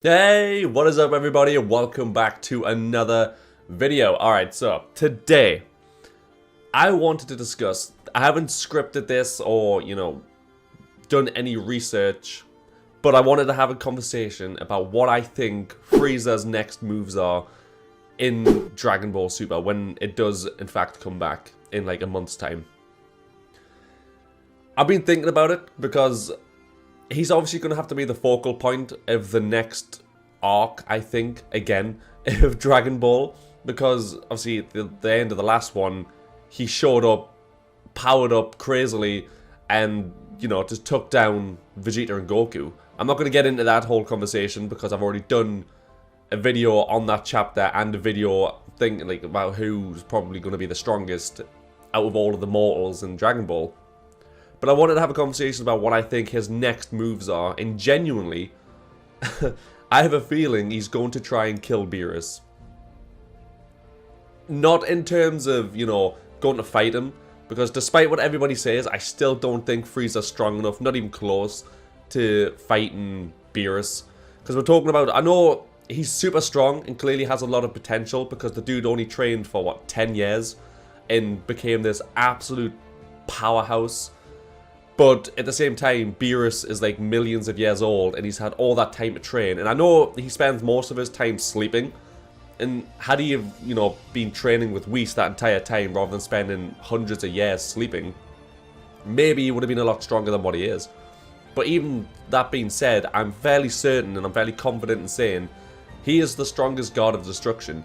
Hey, what is up everybody and welcome back to another video. Alright, so today I wanted to discuss, I haven't scripted this or, done any research, but I wanted to have a conversation about what I think Freiza's next moves are in Dragon Ball Super when it does in fact come back in like a month's time. I've been thinking about it because he's obviously going to have to be the focal point of the next arc, I think, again, of Dragon Ball. Because, obviously, at the end of the last one, he showed up, powered up crazily, and, just took down Vegeta and Goku. I'm not going to get into that whole conversation because I've already done a video on that chapter and a video thinking about who's probably going to be the strongest out of all of the mortals in Dragon Ball. But I wanted to have a conversation about what I think his next moves are, and genuinely, I have a feeling he's going to try and kill Beerus. Not in terms of, going to fight him, because despite what everybody says, I still don't think Frieza's strong enough, not even close, to fighting Beerus. Because we're talking about, I know he's super strong and clearly has a lot of potential, because the dude only trained for, what, 10 years, and became this absolute powerhouse. But at the same time, Beerus is like millions of years old and he's had all that time to train. And I know he spends most of his time sleeping. And had he have, been training with Whis that entire time rather than spending hundreds of years sleeping, maybe he would have been a lot stronger than what he is. But even that being said, I'm fairly certain and I'm fairly confident in saying he is the strongest god of destruction.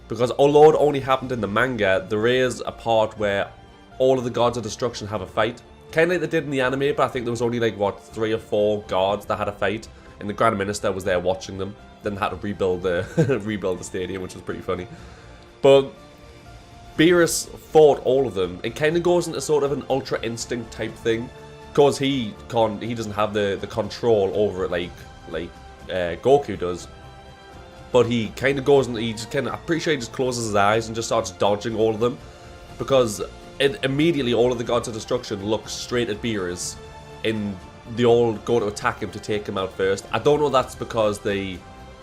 Because although it only happened in the manga, there is a part where all of the gods of destruction have a fight. Kind of like they did in the anime, but I think there was only like, what, 3 or 4 gods that had a fight. And the Grand Minister was there watching them. Then had to rebuild the stadium, which was pretty funny. But Beerus fought all of them. It kind of goes into sort of an Ultra Instinct type thing. Because he doesn't have the control over it like Goku does. But he kind of goes and I'm pretty sure he just closes his eyes and just starts dodging all of them. Because immediately all of the gods of destruction look straight at Beerus and they all go to attack him to take him out first. I don't know if that's because they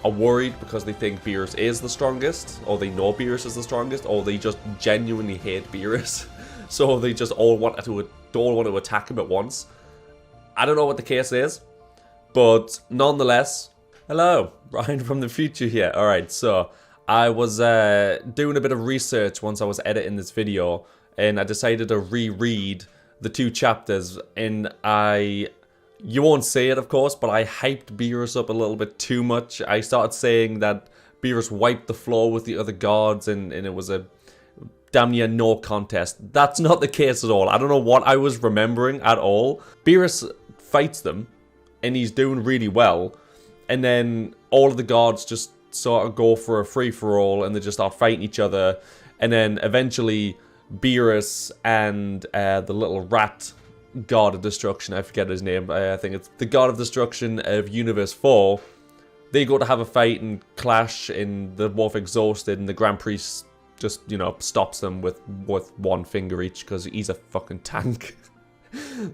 are worried because they think Beerus is the strongest, or they know Beerus is the strongest, or they just genuinely hate Beerus. So they just all want to attack him at once. I don't know what the case is, but nonetheless, hello, Ryan from the future here. Alright, so I was doing a bit of research once I was editing this video, and I decided to reread the 2 chapters, and you won't say it of course, but I hyped Beerus up a little bit too much. I started saying that Beerus wiped the floor with the other gods, and it was a damn near no contest. That's not the case at all. I don't know what I was remembering at all. Beerus fights them, and he's doing really well, and then all of the gods just sort of go for a free-for-all, and they just start fighting each other, and then eventually Beerus and the little rat god of destruction, I forget his name, I think it's the god of destruction of Universe 4, they go to have a fight and clash, and they're both exhausted, and the Grand Priest just, stops them with 1 finger each, because he's a fucking tank.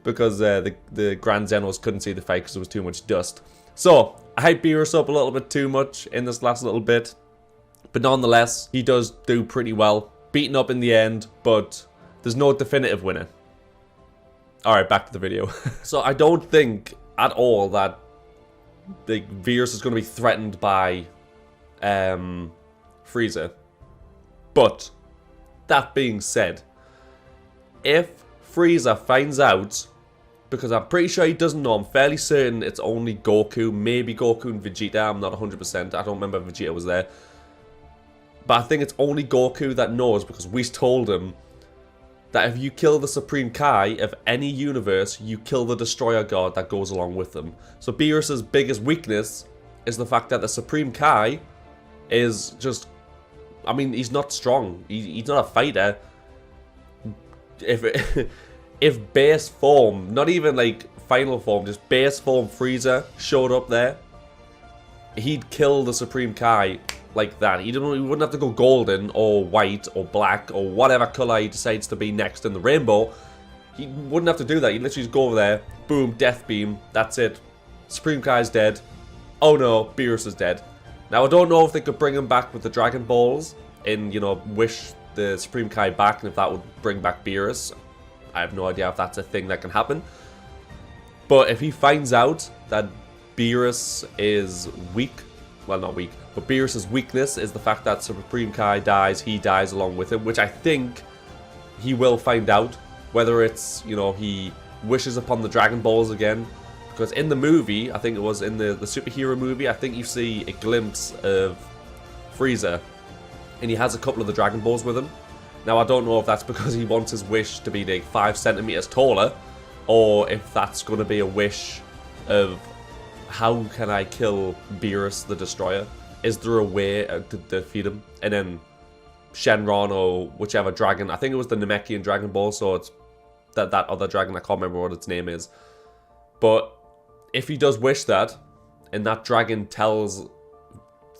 Because the Grand Zenos couldn't see the fight because there was too much dust. So, I hyped Beerus up a little bit too much in this last little bit, but nonetheless, he does do pretty well. Beaten up in the end, but there's no definitive winner. Alright, back to the video. So I don't think at all that Beerus is going to be threatened by Freiza. But, that being said, if Freiza finds out, because I'm pretty sure he doesn't know, I'm fairly certain it's only Goku, maybe Goku and Vegeta, I'm not 100%, I don't remember if Vegeta was there. But I think it's only Goku that knows, because Whis told him that if you kill the Supreme Kai of any universe, you kill the Destroyer God that goes along with them. So Beerus' biggest weakness is the fact that the Supreme Kai is just, I mean, he's not strong. He's not a fighter. If base form, not even like final form, just base form Frieza showed up there, he'd kill the Supreme Kai like that. He wouldn't have to go golden or white or black or whatever color he decides to be next in the rainbow. He wouldn't have to do that. He'd literally just go over there, boom, death beam, that's it. Supreme Kai's dead. oh no, Beerus is dead. Now, I don't know if they could bring him back with the Dragon Balls and, you know, wish the Supreme Kai back, and if that would bring back Beerus. I have no idea if that's a thing that can happen. But if he finds out that Beerus is weak, well, not weak, but Beerus' weakness is the fact that Supreme Kai dies, he dies along with him, which I think he will find out. Whether it's, you know, he wishes upon the Dragon Balls again. Because in the movie, I think it was in the superhero movie, I think you see a glimpse of Freiza. And he has a couple of the Dragon Balls with him. Now, I don't know if that's because he wants his wish to be like 5 centimeters taller, or if that's going to be a wish of how can I kill Beerus the Destroyer? Is there a way to defeat him? And then Shenron or whichever dragon, I think it was the Namekian Dragon Ball, so it's that other dragon, I can't remember what its name is. But if he does wish that, and that dragon tells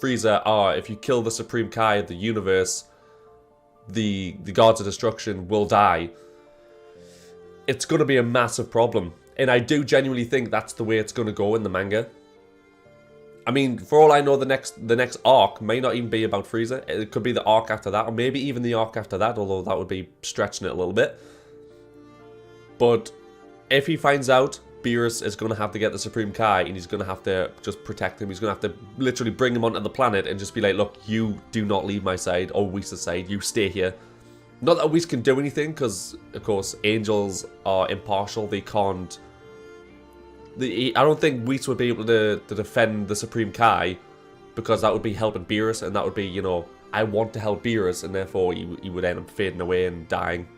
Freiza, if you kill the Supreme Kai of the universe, the Gods of Destruction will die, it's going to be a massive problem. And I do genuinely think that's the way it's going to go in the manga. I mean, for all I know, the next arc may not even be about Freiza. It could be the arc after that, or maybe even the arc after that, although that would be stretching it a little bit. But if he finds out Beerus is going to have to get the Supreme Kai, and he's going to have to just protect him, he's going to have to literally bring him onto the planet and just be like, look, you do not leave my side, or Whis' side, you stay here. Not that Whis can do anything, because, of course, angels are impartial, they can't... I don't think Whis would be able to defend the Supreme Kai, because that would be helping Beerus, and that would be, you know, I want to help Beerus, and therefore he would end up fading away and dying.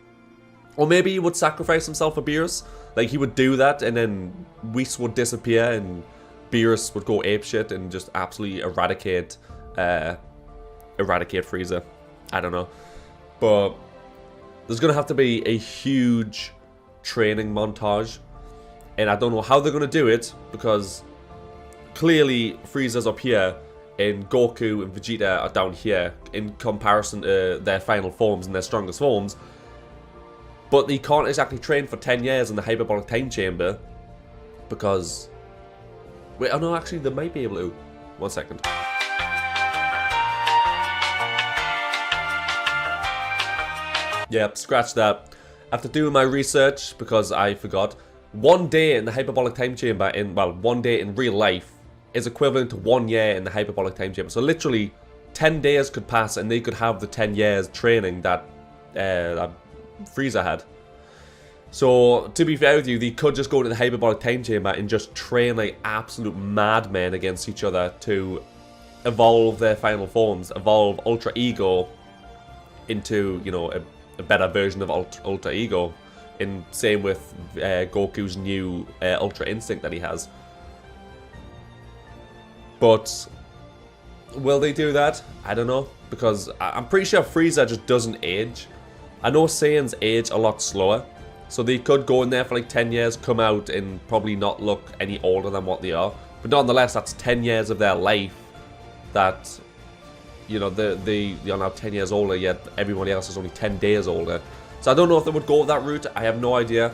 Or maybe he would sacrifice himself for Beerus. Like, he would do that, and then Whis would disappear, and Beerus would go apeshit and just absolutely eradicate Freiza. I don't know. But there's going to have to be a huge training montage. And I don't know how they're going to do it, because clearly Frieza's up here, and Goku and Vegeta are down here in comparison to their final forms and their strongest forms. But they can't exactly train for 10 years in the hyperbolic time chamber, because... Wait, oh no, actually they might be able to. 1 second. Yep, scratch that. After doing my research, because I forgot, 1 day in the hyperbolic time chamber, well, 1 day in real life, is equivalent to 1 year in the hyperbolic time chamber. So literally, 10 days could pass and they could have the 10 years training that Freiza had. So, to be fair with you, they could just go to the hyperbolic time chamber and just train like absolute madmen against each other to evolve their final forms, evolve Ultra Ego into, you know, a better version of Ultra Ego. And same with Goku's new Ultra Instinct that he has. But will they do that? I don't know, because I'm pretty sure Freiza just doesn't age. I know Saiyans age a lot slower, so they could go in there for like 10 years, come out and probably not look any older than what they are. But nonetheless, that's 10 years of their life that, you know, they are now 10 years older, yet everybody else is only 10 days older. So I don't know if they would go that route, I have no idea.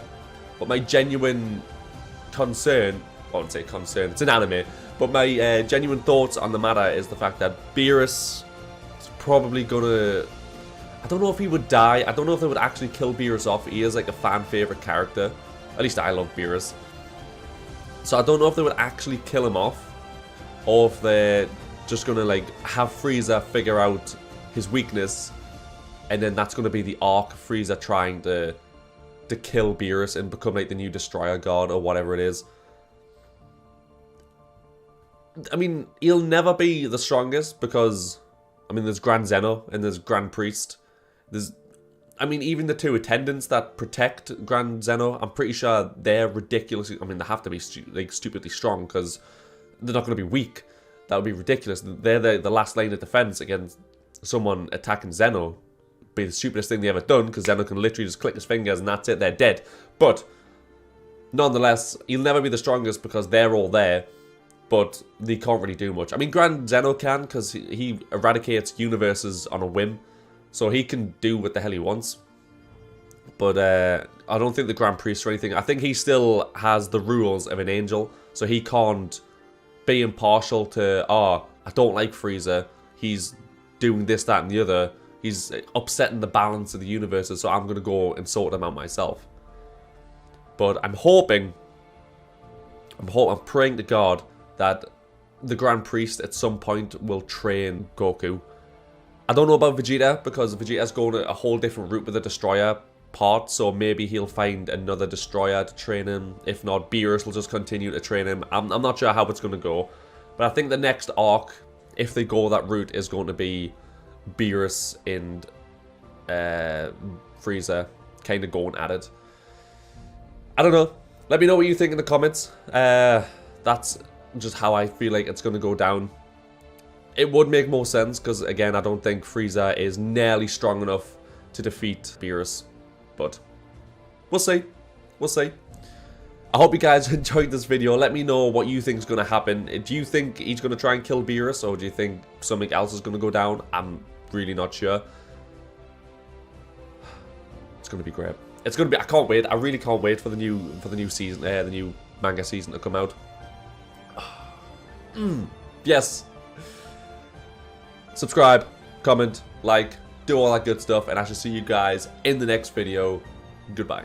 But my genuine concern, I wouldn't say concern, it's an anime, but my genuine thoughts on the matter is the fact that Beerus is probably gonna... I don't know if he would die. I don't know if they would actually kill Beerus off. He is like a fan favorite character. At least I love Beerus. So I don't know if they would actually kill him off, or if they're just gonna like have Freiza figure out his weakness, and then that's gonna be the arc of Freiza trying to kill Beerus and become like the new Destroyer God or whatever it is. I mean, he'll never be the strongest because, I mean, there's Grand Zeno and there's Grand Priest. There's, I mean, even the two attendants that protect Grand Zeno, I'm pretty sure they're ridiculously, I mean, they have to be like stupidly strong because they're not going to be weak. That would be ridiculous. They're the last line of defense against someone attacking Zeno. Be the stupidest thing they ever done, because Zeno can literally just click his fingers and that's it, they're dead. But nonetheless, he'll never be the strongest because they're all there, but they can't really do much. I mean, Grand Zeno can, because he eradicates universes on a whim, so he can do what the hell he wants. But I don't think the Grand Priest or anything, I think he still has the rules of an angel, so he can't be impartial to, oh, I don't like Freiza. He's doing this, that, and the other. He's upsetting the balance of the universe, so I'm going to go and sort him out myself. But I'm praying to God that the Grand Priest at some point will train Goku. I don't know about Vegeta, because Vegeta's going a whole different route with the Destroyer part, so maybe he'll find another Destroyer to train him. If not, Beerus will just continue to train him. I'm not sure how it's going to go, but I think the next arc, if they go that route, is going to be Beerus and Freiza kind of going at it. I don't know. Let me know what you think in the comments. That's just how I feel like it's going to go down. It would make more sense because, again, I don't think Freiza is nearly strong enough to defeat Beerus. But we'll see. We'll see. I hope you guys enjoyed this video. Let me know what you think is going to happen. Do you think he's going to try and kill Beerus, or do you think something else is going to go down? I'm really not sure. It's going to be great. It's going to be. I can't wait. I really can't wait for the new season, the new manga season to come out. Yes. Subscribe, comment, like, do all that good stuff, and I shall see you guys in the next video. Goodbye.